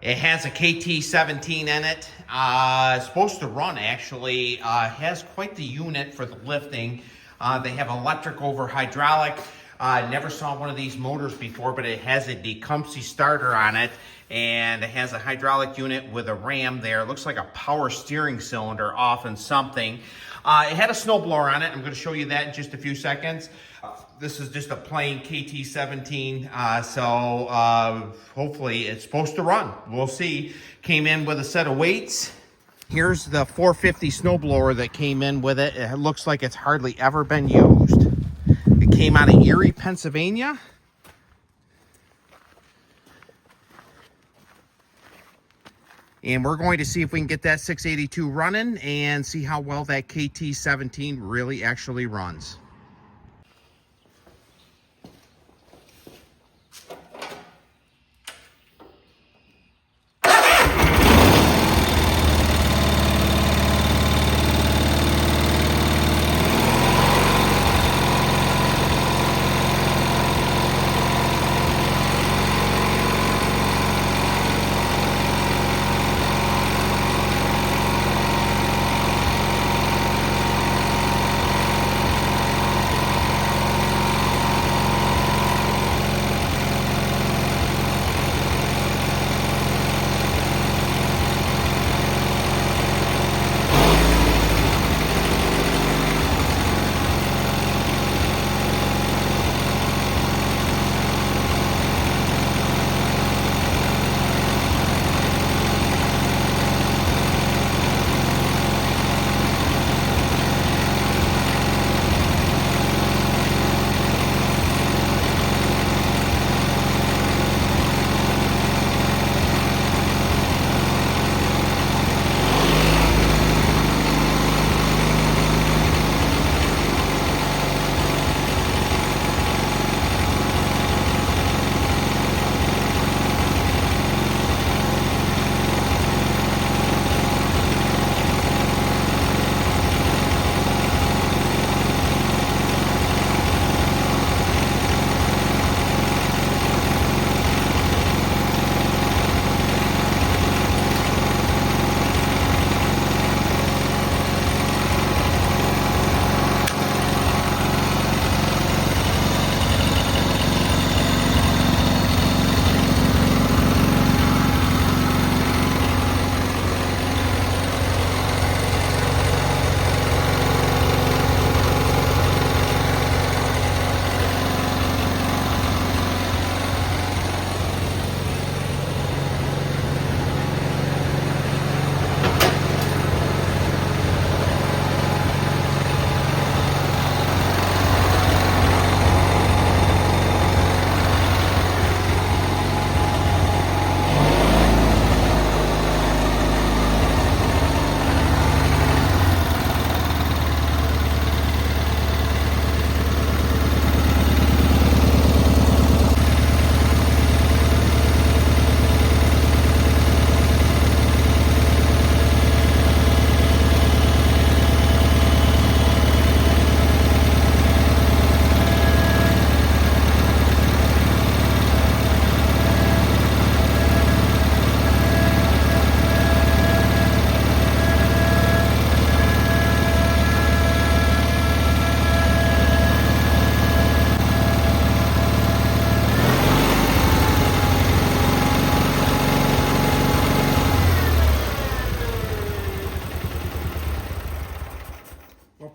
It has a KT17 in it. It's supposed to run, actually. Has quite the unit for the lifting. They have electric over hydraulic. Never saw one of these motors before, but it has a Tecumseh starter on it, and it has a hydraulic unit with a ram there. It looks like a power steering cylinder off in something. It had a snowblower on it. I'm going to show you that in just a few seconds. This is just a plain KT17, so hopefully it's supposed to run. We'll see. Came in with a set of weights. Here's the 450 snowblower that came in with it. It looks like it's hardly ever been used. It came out of Erie, Pennsylvania. And we're going to see if we can get that 682 running and see how well that KT17 really actually runs.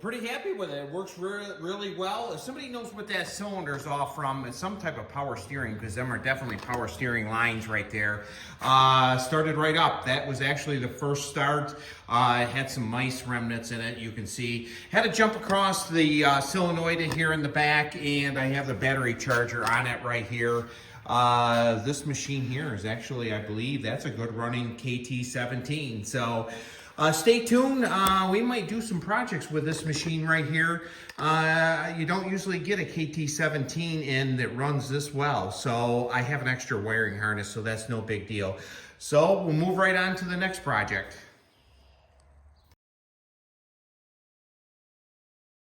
Pretty happy with it. It works really well. If somebody knows what that cylinder is off from, it's some type of power steering, because them are definitely power steering lines right there. Started right up. That was actually the first start. It had some mice remnants in it, you can see. Had to jump across the solenoid here in the back, and I have the battery charger on it right here. This machine here is actually, I believe, that's a good running KT17. So stay tuned. We might do some projects with this machine right here. You don't usually get a KT17 in that runs this well. So I have an extra wiring harness, so that's no big deal. So we'll move right on to the next project.